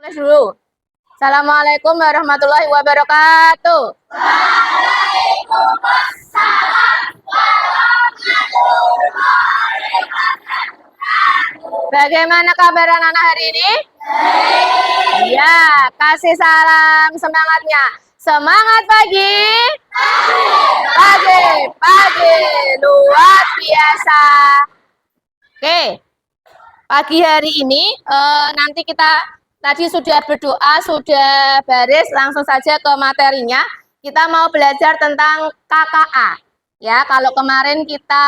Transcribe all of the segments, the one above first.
Tes dulu. Assalamualaikum warahmatullahi wabarakatuh. Bagaimana kabar anak-anak hari ini? Ya, kasih salam semangatnya. Semangat pagi. Pagi luar biasa. Oke. Pagi hari ini nanti kita tadi sudah berdoa, sudah baris, langsung saja ke materinya. Kita mau belajar tentang KKA. Ya, kalau kemarin kita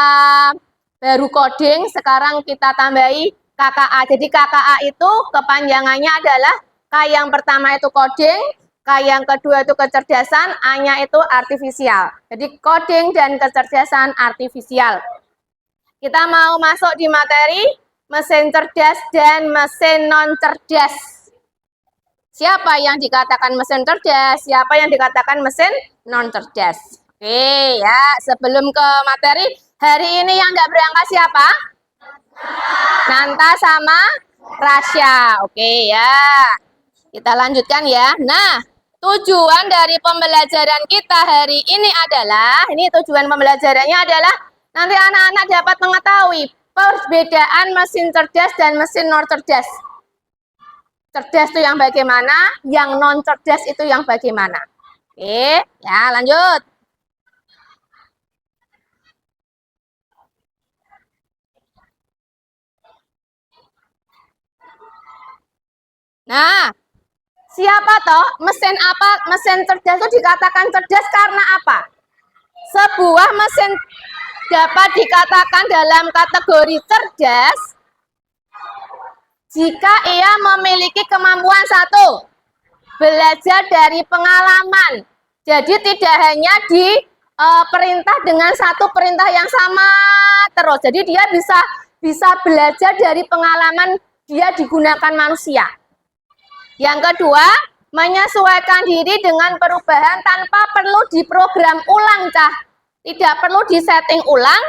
baru coding, sekarang kita tambahi KKA. Jadi KKA itu kepanjangannya adalah K yang pertama itu coding, K yang kedua itu kecerdasan, A-nya itu artifisial. Jadi coding dan kecerdasan artifisial. Kita mau masuk di materi mesin cerdas dan mesin non cerdas. Siapa yang dikatakan mesin cerdas? Siapa yang dikatakan mesin non cerdas? Oke ya, sebelum ke materi, hari ini yang tidak berangkat siapa? Nanta sama Rasya. Oke ya, kita lanjutkan ya. Nah, tujuan dari pembelajaran kita hari ini adalah, ini tujuan pembelajarannya adalah nanti anak-anak dapat mengetahui perbedaan mesin cerdas dan mesin non cerdas. Cerdas itu yang bagaimana, yang non cerdas itu yang bagaimana. Oke, ya lanjut. Nah, siapa toh mesin apa? Mesin cerdas itu dikatakan cerdas karena apa? Sebuah mesin dapat dikatakan dalam kategori cerdas jika ia memiliki kemampuan satu, belajar dari pengalaman. Jadi tidak hanya diperintah dengan satu perintah yang sama terus. Jadi dia bisa belajar dari pengalaman dia digunakan manusia. Yang kedua, menyesuaikan diri dengan perubahan tanpa perlu diprogram ulang, Cah. Tidak perlu disetting ulang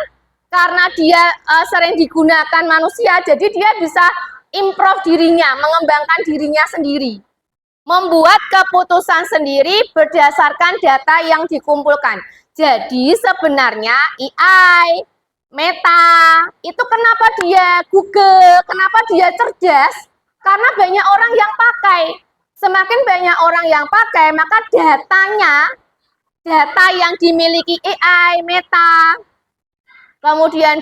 karena dia sering digunakan manusia. Jadi dia bisa improve dirinya, mengembangkan dirinya sendiri. Membuat keputusan sendiri berdasarkan data yang dikumpulkan. Jadi sebenarnya AI, Meta, itu kenapa dia Google, kenapa dia cerdas? Karena banyak orang yang pakai. Semakin banyak orang yang pakai, maka data yang dimiliki AI, Meta, kemudian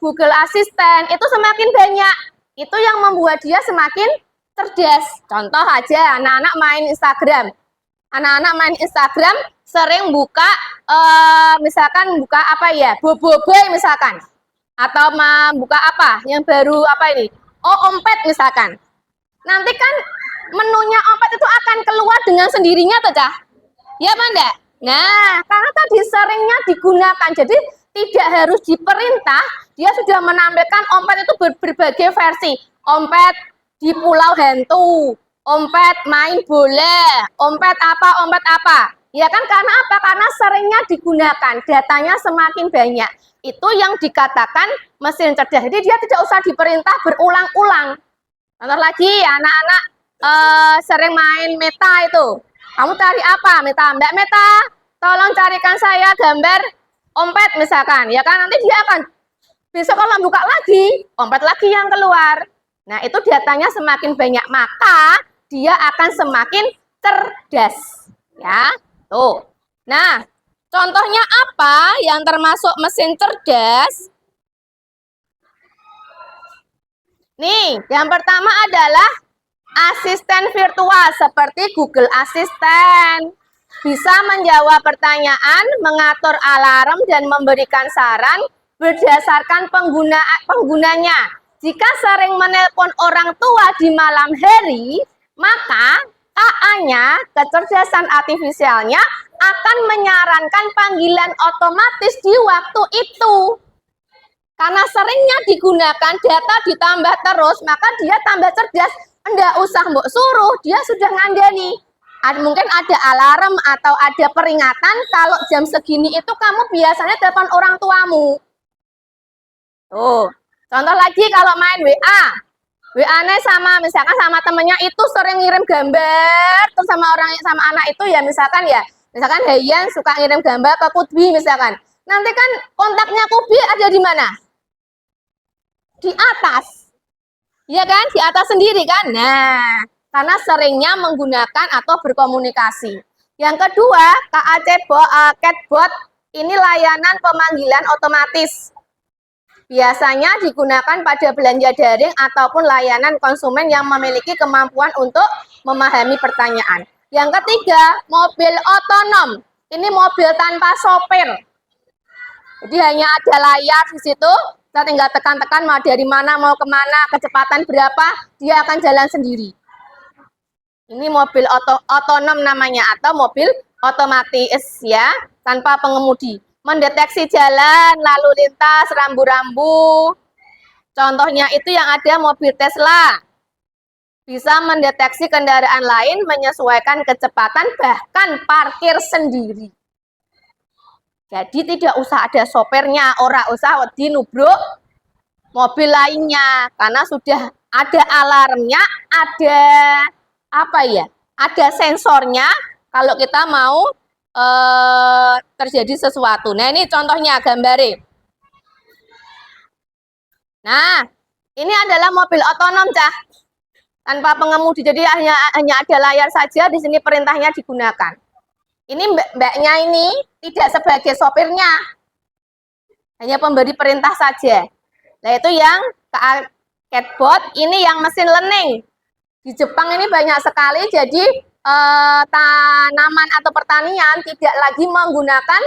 Google Assistant, itu semakin banyak. Itu yang membuat dia semakin cerdas. Contoh aja, anak-anak main Instagram. Anak-anak main Instagram sering buka, misalkan buka apa ya, boboiboy misalkan. Atau buka apa, yang baru apa ini, Ompet misalkan. Nanti kan menunya Ompet itu akan keluar dengan sendirinya tuh, Cah. Ya apa enggak? Nah, karena tadi seringnya digunakan, jadi tidak harus diperintah, dia sudah menampilkan Ompet itu berbagai versi. Ompet di pulau hantu, Ompet main bola, Ompet apa. Ya kan karena apa? Karena seringnya digunakan, datanya semakin banyak. Itu yang dikatakan mesin cerdas. Jadi dia tidak usah diperintah berulang-ulang. Contoh lagi, anak-anak sering main Meta itu. Kamu cari apa, Meta? Mbak Meta, tolong carikan saya gambar Ompet misalkan. Ya kan nanti dia akan besok kalau buka lagi, Ompet lagi yang keluar. Nah, itu datanya semakin banyak, maka dia akan semakin cerdas. Ya, tuh. Nah, contohnya apa yang termasuk mesin cerdas? Nih, yang pertama adalah asisten virtual seperti Google Assistant. Bisa menjawab pertanyaan, mengatur alarm, dan memberikan saran berdasarkan penggunanya. Jika sering menelpon orang tua di malam hari, maka KA-nya, kecerdasan artifisialnya, akan menyarankan panggilan otomatis di waktu itu. Karena seringnya digunakan, data ditambah terus, maka dia tambah cerdas. Enggak usah mbok suruh, dia sudah ngandani. Mungkin ada alarm atau ada peringatan kalau jam segini itu kamu biasanya telepon orang tuamu. Tuh, contoh lagi kalau main WA. WA-nya sama, misalkan sama temennya itu sering ngirim gambar, terus sama orang sama anak itu ya misalkan Hayan suka ngirim gambar ke Kutbi misalkan. Nanti kan kontaknya Kutbi ada di mana? Di atas. Ya kan? Di atas sendiri kan? Nah, karena seringnya menggunakan atau berkomunikasi. Yang kedua, Chatbot ini layanan pemanggilan otomatis. Biasanya digunakan pada belanja daring ataupun layanan konsumen yang memiliki kemampuan untuk memahami pertanyaan. Yang ketiga, mobil otonom. Ini mobil tanpa sopir. Jadi hanya ada layar di situ, kita tinggal tekan-tekan mau dari mana, mau kemana, kecepatan berapa, dia akan jalan sendiri. Ini mobil otonom namanya, atau mobil otomatis ya, tanpa pengemudi. Mendeteksi jalan, lalu lintas, rambu-rambu. Contohnya itu yang ada mobil Tesla. Bisa mendeteksi kendaraan lain, menyesuaikan kecepatan, bahkan parkir sendiri. Jadi tidak usah ada sopirnya, ora usah wedi nubruk mobil lainnya, karena sudah ada alarmnya, ada apa ya? Ada sensornya kalau kita mau terjadi sesuatu. Nah, ini contohnya gambarnya. Nah, ini adalah mobil otonom, Cah. Tanpa pengemudi, jadi hanya ada layar saja, di sini perintahnya digunakan. Ini mbaknya ini tidak sebagai sopirnya, hanya pemberi perintah saja. Nah, itu yang Chatbot, ini yang mesin learning. Di Jepang ini banyak sekali, jadi tanaman atau pertanian tidak lagi menggunakan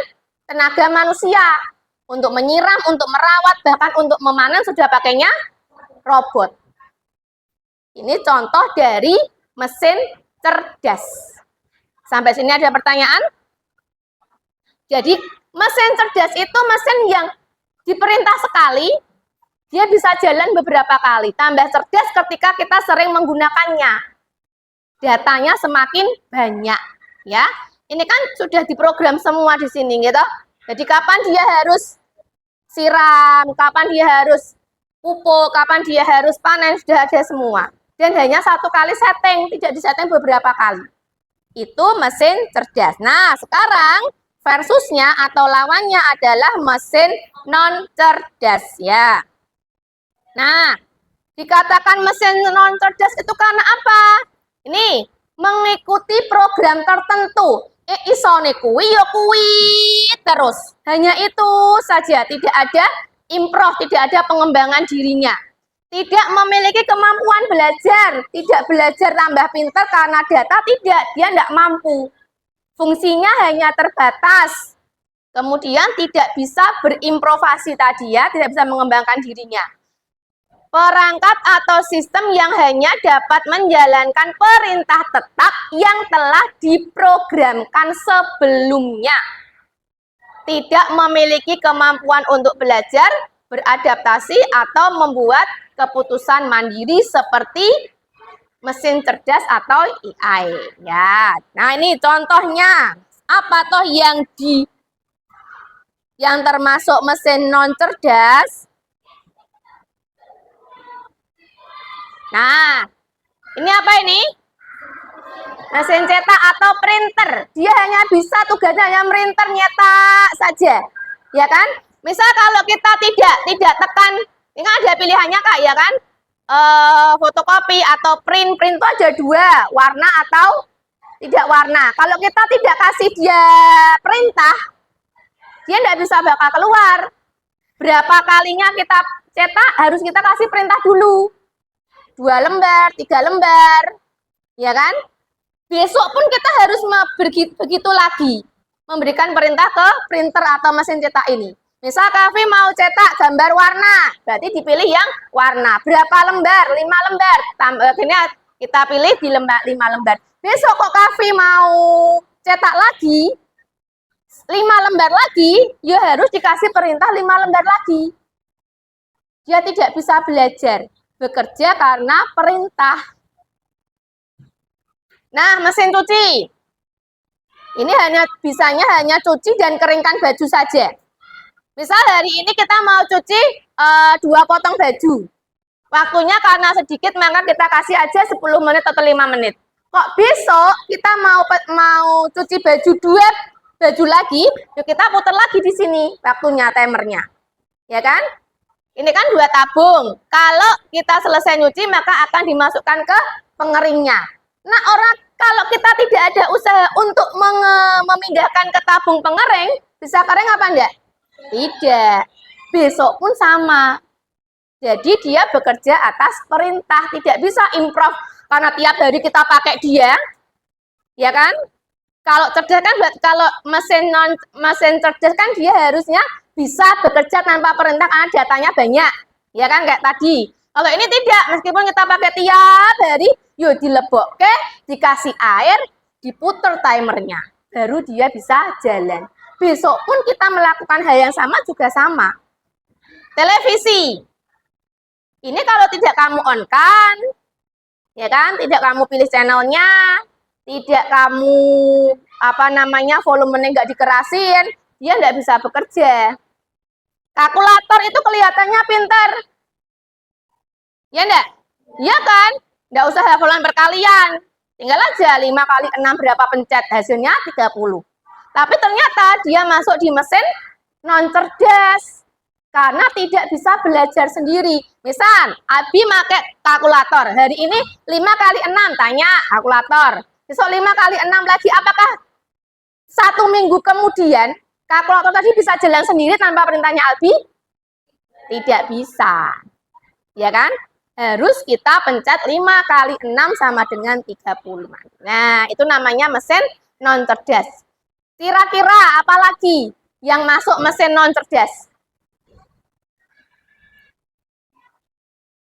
tenaga manusia untuk menyiram, untuk merawat, bahkan untuk memanen sudah pakainya robot. Ini contoh dari mesin cerdas. Sampai sini ada pertanyaan? Jadi mesin cerdas itu mesin yang diperintah sekali, dia bisa jalan beberapa kali. Tambah cerdas ketika kita sering menggunakannya. Datanya semakin banyak, ya. Ini kan sudah diprogram semua di sini, gitu. Jadi kapan dia harus siram, kapan dia harus pupuk, kapan dia harus panen, sudah ada semua. Dan hanya satu kali setting, tidak disetting beberapa kali. Itu mesin cerdas. Nah, sekarang versusnya atau lawannya adalah mesin non cerdas, ya. Nah, dikatakan mesin non cerdas itu karena apa? Ini mengikuti program tertentu. Isone kuwi ya kuwi terus. Hanya itu saja, tidak ada improve, tidak ada pengembangan dirinya. Tidak memiliki kemampuan belajar, tidak belajar tambah pintar karena data, tidak, dia tidak mampu. Fungsinya hanya terbatas. Kemudian tidak bisa berimprovisasi tadi ya, tidak bisa mengembangkan dirinya. Perangkat atau sistem yang hanya dapat menjalankan perintah tetap yang telah diprogramkan sebelumnya. Tidak memiliki kemampuan untuk belajar, beradaptasi, atau membuat keputusan mandiri seperti mesin cerdas atau AI. Ya, nah ini contohnya. Apa toh yang termasuk mesin non cerdas? Nah, ini apa ini? Mesin cetak atau printer. Dia hanya bisa tugasnya hanya printer, nyetak saja. Ya kan? Misal kalau kita tidak tekan, ini ada pilihannya Kak, ya kan? Fotokopi atau print itu ada dua, warna atau tidak warna. Kalau kita tidak kasih dia perintah, dia tidak bisa bakal keluar. Berapa kalinya kita cetak, harus kita kasih perintah dulu. 2 lembar, 3 lembar, ya kan? Besok pun kita harus begitu lagi, memberikan perintah ke printer atau mesin cetak ini. Misal Kavi mau cetak gambar warna, berarti dipilih yang warna. Berapa lembar? 5 lembar. Ini kita pilih di 5 lembar. Besok kok Kavi mau cetak lagi, 5 lembar lagi, ya harus dikasih perintah 5 lembar lagi. Dia tidak bisa belajar, bekerja karena perintah. Nah, mesin cuci. Ini bisanya hanya cuci dan keringkan baju saja. Misal hari ini kita mau cuci 2 potong baju. Waktunya karena sedikit, maka kita kasih aja 10 menit atau 5 menit. Kok besok kita mau cuci baju 2 baju lagi, yuk kita putar lagi di sini waktunya, timernya. Ya kan? Ini kan 2 tabung. Kalau kita selesai nyuci, maka akan dimasukkan ke pengeringnya. Nah, kalau kita tidak ada usaha untuk memindahkan ke tabung pengering, bisa kering apa enggak? Tidak. Besok pun sama. Jadi dia bekerja atas perintah, tidak bisa improv karena tiap hari kita pakai dia, ya kan? Kalau cerdas kan, kalau mesin cerdas kan dia harusnya bisa bekerja tanpa perintah karena datanya banyak, ya kan, kayak tadi. Kalau ini tidak, meskipun kita pakai tiap hari, yuk dilebok ke, dikasih air, diputer timernya, baru dia bisa jalan. Besok pun kita melakukan hal yang sama juga sama. Televisi. Ini kalau tidak kamu on kan, ya kan, tidak kamu pilih channelnya, tidak kamu volumenya nggak dikerasin, dia nggak bisa bekerja. Kalkulator itu kelihatannya pinter, ya enggak? Iya kan? Nggak usah hafalan perkalian, tinggal aja 5 kali 6 berapa pencet, hasilnya 30. Tapi ternyata dia masuk di mesin non cerdas karena tidak bisa belajar sendiri. Misal, Abi pakai kalkulator. Hari ini 5 kali 6, tanya kalkulator. Besok 5 kali 6 lagi, apakah 1 minggu kemudian kalkulator tadi bisa jalan sendiri tanpa perintahnya Abi? Tidak bisa. Ya kan? Harus kita pencet 5 kali 6 sama dengan 30. Nah, itu namanya mesin non cerdas. Kira-kira apa lagi yang masuk mesin non cerdas?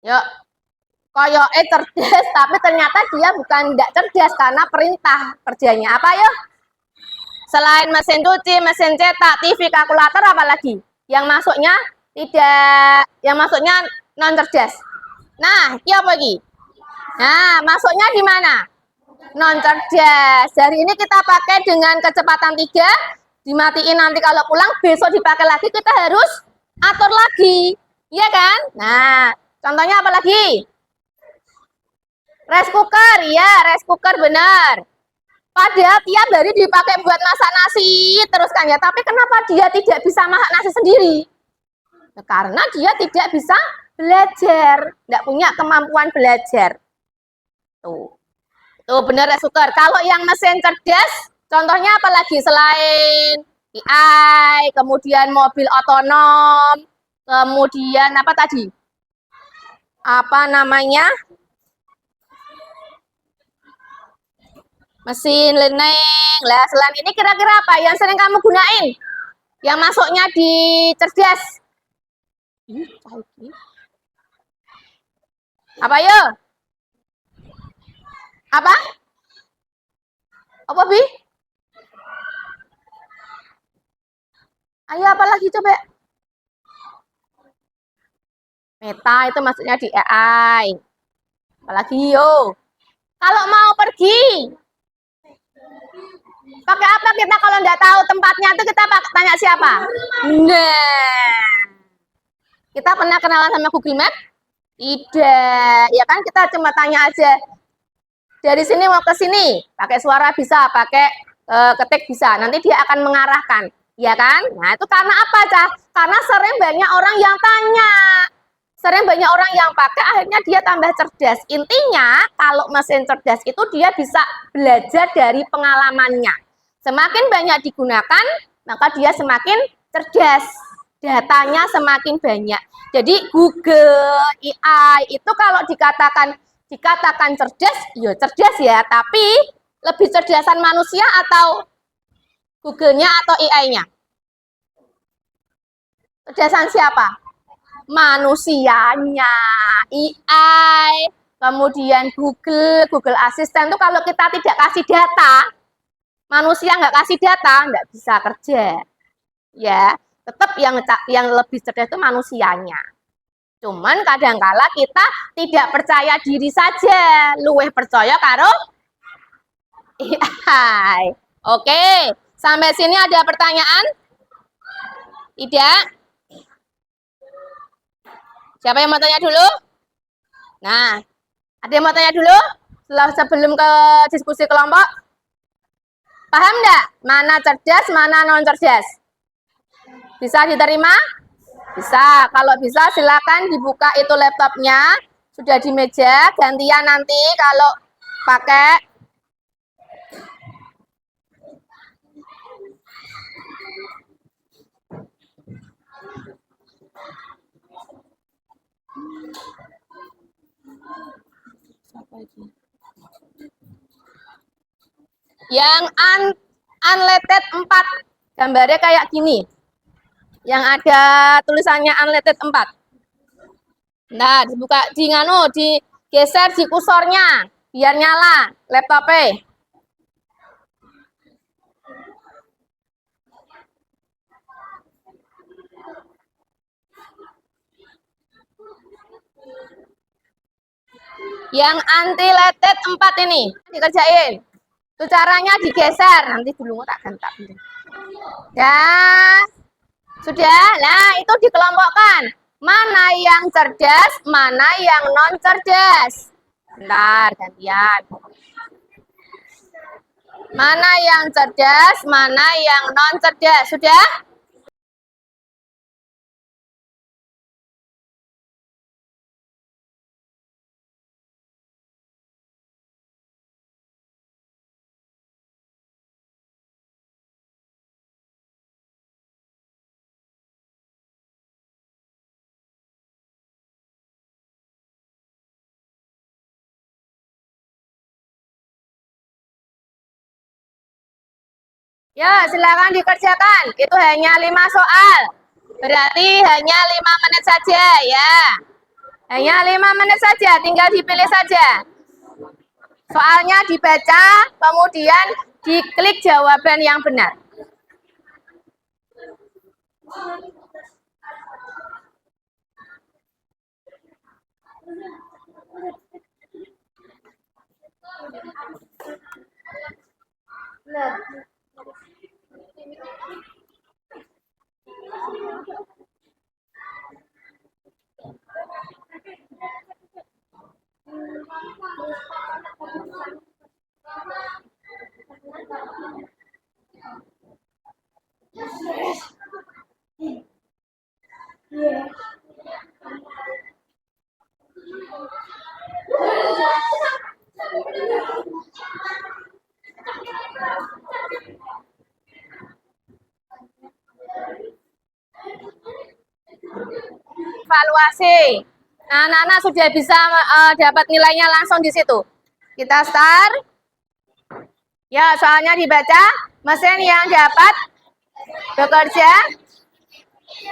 Yuk, koyoke cerdas, tapi ternyata dia bukan tidak cerdas karena perintah kerjanya. Apa yuk? Selain mesin cuci, mesin cetak, TV, kalkulator, apa lagi? Yang masuknya non cerdas. Nah, ini apa lagi? Nah, masuknya di mana? Non cerdas. Hari ini kita pakai dengan kecepatan 3, dimatiin nanti kalau pulang, besok dipakai lagi, kita harus atur lagi. Iya kan? Nah, contohnya apa lagi? Rice cooker, ya, rice cooker benar. Padahal tiap hari dipakai buat masak nasi terus kan ya, tapi kenapa dia tidak bisa masak nasi sendiri? Nah, karena dia tidak bisa belajar, tidak punya kemampuan belajar. Tuh benar rice cooker. Kalau yang mesin cerdas, contohnya apa lagi selain AI, kemudian mobil otonom, kemudian apa tadi? Apa namanya? Mesin learning. Lah, selain ini kira-kira apa yang sering kamu gunain? Yang masuknya di cerdas? Apa yo? Apa? Apa, Bi? Ayo apa lagi coba? Meta itu maksudnya di AI. Apalagi yo? Kalau mau pergi, pakai apa kita kalau nggak tahu tempatnya itu kita tanya siapa? Nah, kita pernah kenalan sama Google Map? Tidak, ya kan kita cuma tanya aja. Dari sini mau ke sini, pakai suara bisa, pakai ketik bisa. Nanti dia akan mengarahkan, ya kan? Nah itu karena apa, Cah? Karena sering banyak orang yang tanya. Sering banyak orang yang pakai, akhirnya dia tambah cerdas. Intinya, kalau mesin cerdas itu dia bisa belajar dari pengalamannya. Semakin banyak digunakan, maka dia semakin cerdas. Datanya semakin banyak. Jadi Google, AI itu kalau dikatakan cerdas, ya cerdas ya, tapi lebih cerdasan manusia atau Google-nya atau AI-nya? Cerdasan siapa? Manusianya. AI, kemudian Google Assistant itu kalau kita tidak kasih data, manusia nggak kasih data, nggak bisa kerja. Ya, tetap yang lebih cerdas itu manusianya. Cuman kadangkala kita tidak percaya diri saja, luweh percaya karo AI. Oke, sampai sini ada pertanyaan? Tidak? Siapa yang mau tanya dulu? Nah, ada yang mau tanya dulu? Sebelum ke diskusi kelompok? Paham nggak? Mana cerdas, mana non cerdas? Bisa diterima? Bisa. Kalau bisa silakan dibuka itu laptopnya. Sudah di meja, gantian nanti kalau pakai. Yang unleaded 4. Gambarnya kayak gini. Yang ada tulisannya unleaded 4. Nah, dibuka di nganu, digeser di kursornya biar nyala laptopnya. Yang unleaded 4 ini dikerjain. Itu caranya digeser. Nanti dulu tak gantak. Ya. Sudah? Nah, itu dikelompokkan. Mana yang cerdas, mana yang non cerdas. Bentar, gantian. Mana yang cerdas, mana yang non cerdas. Sudah? Ya, silakan dikerjakan. Itu hanya 5 soal. Berarti hanya 5 menit saja ya. Hanya 5 menit saja, tinggal dipilih saja. Soalnya dibaca, kemudian diklik jawaban yang benar. Evaluasi. Nah, anak-anak sudah bisa dapat nilainya langsung di situ. Kita start. Ya, soalnya dibaca. Mesin yang dapat bekerja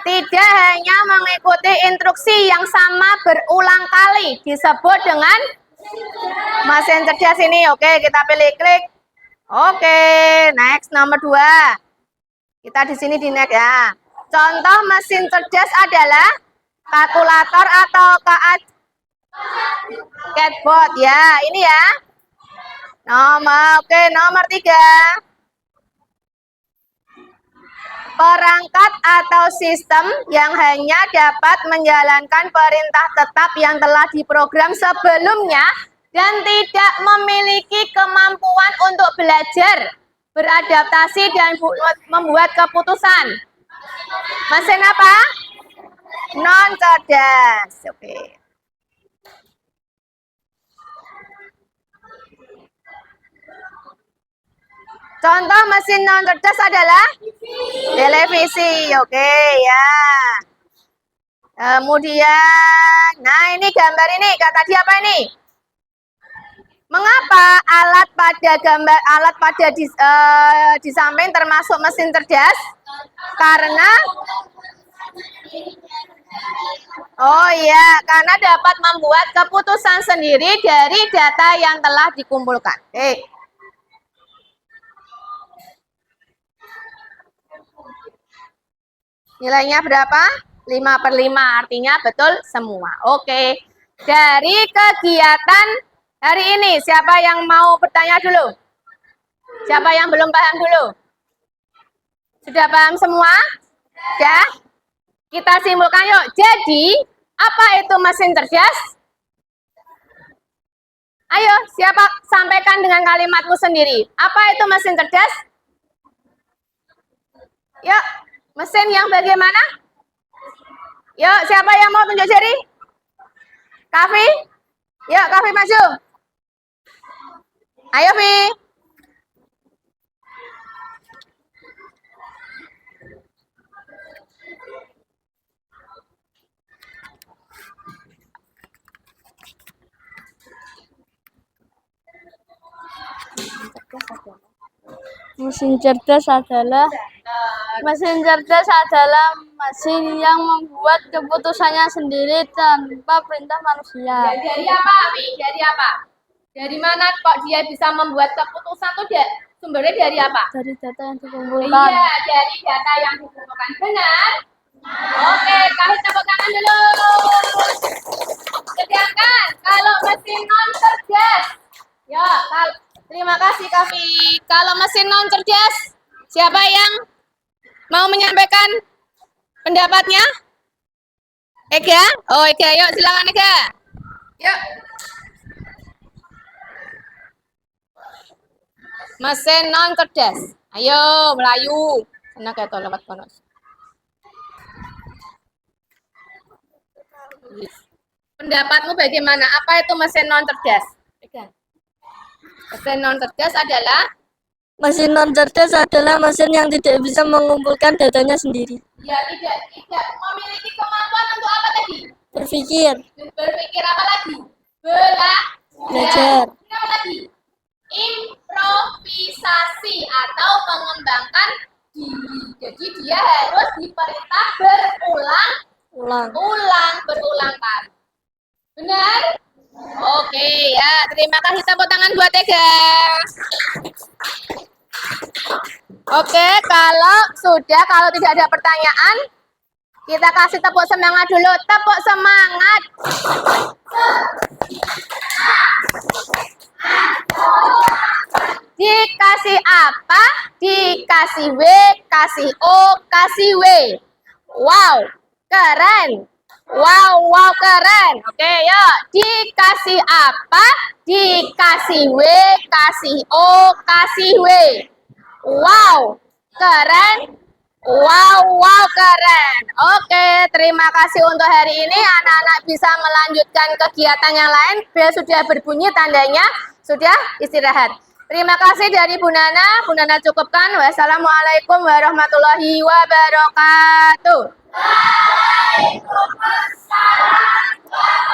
tidak hanya mengikuti instruksi yang sama berulang kali. Disebut dengan mesin cerdas ini. Oke, kita pilih klik. Oke, next nomor 2. Kita di sini di next ya. Contoh mesin cerdas adalah kalkulator atau chatbot ya. Ini ya. Nomor 3. Perangkat atau sistem yang hanya dapat menjalankan perintah tetap yang telah diprogram sebelumnya dan tidak memiliki kemampuan untuk belajar, beradaptasi, dan membuat keputusan. Mesin apa? Non cerdas. Oke. Contoh mesin non cerdas adalah televisi. Oke ya. Kemudian, nah ini gambar ini kata dia apa ini? Mengapa alat pada di samping termasuk mesin cerdas? Karena karena dapat membuat keputusan sendiri dari data yang telah dikumpulkan. Nilainya berapa? 5/5, artinya betul semua. Oke. Dari kegiatan hari ini, siapa yang mau bertanya dulu? Siapa yang belum paham dulu? Sudah paham semua? Ya? Kita simpulkan yuk. Jadi, apa itu mesin cerdas? Ayo, siapa sampaikan dengan kalimatmu sendiri. Apa itu mesin cerdas? Yuk, mesin yang bagaimana? Yuk, siapa yang mau tunjuk jari? Kavi? Yuk, Kavi maju. Ayo, Vi. Mesin cerdas adalah mesin yang membuat keputusannya sendiri tanpa perintah manusia. Dari apa, Vi? Dari apa? Dari mana kok dia bisa membuat keputusan tuh sumbernya dari apa? Dari data yang dikumpulkan. Iya, dari data yang dikumpulkan. Benar? Oke, kasih tepuk tangan dulu. Sedangkan kalau mesin non cerdas, ya, terima kasih Kavi. Kalau mesin non cerdas, siapa yang mau menyampaikan pendapatnya? Ega? Oh, Ega, yuk silakan Ega. Yuk. Mesin non cerdas. Ayo, Melayu. Sana kayak lewat kono. Pendapatmu bagaimana? Apa itu mesin non cerdas? Mesin non cerdas adalah mesin yang tidak bisa mengumpulkan datanya sendiri. ya tidak memiliki kemampuan untuk apa tadi? Berpikir. Berpikir apa lagi? Belajar. Apa lagi? Improvisasi atau mengembangkan diri. Jadi dia harus diperintah berulang kali. Benar? Oke ya, terima kasih tepuk tangan buat Ega. Oke, kalau tidak ada pertanyaan, kita kasih tepuk semangat dulu. Tepuk semangat. Dikasih apa? Dikasih W, kasih O, kasih W. Wow, keren. Wow, keren. Oke, yuk. Dikasih apa? Dikasih W, kasih O, kasih W. Wow, keren. Wow, keren. Oke, terima kasih untuk hari ini. Anak-anak bisa melanjutkan kegiatan yang lain. Bel sudah berbunyi, tandanya sudah istirahat. Terima kasih dari Bu Nana. Bu Nana cukupkan. Wassalamualaikum warahmatullahi wabarakatuh. Waalaikumsalam.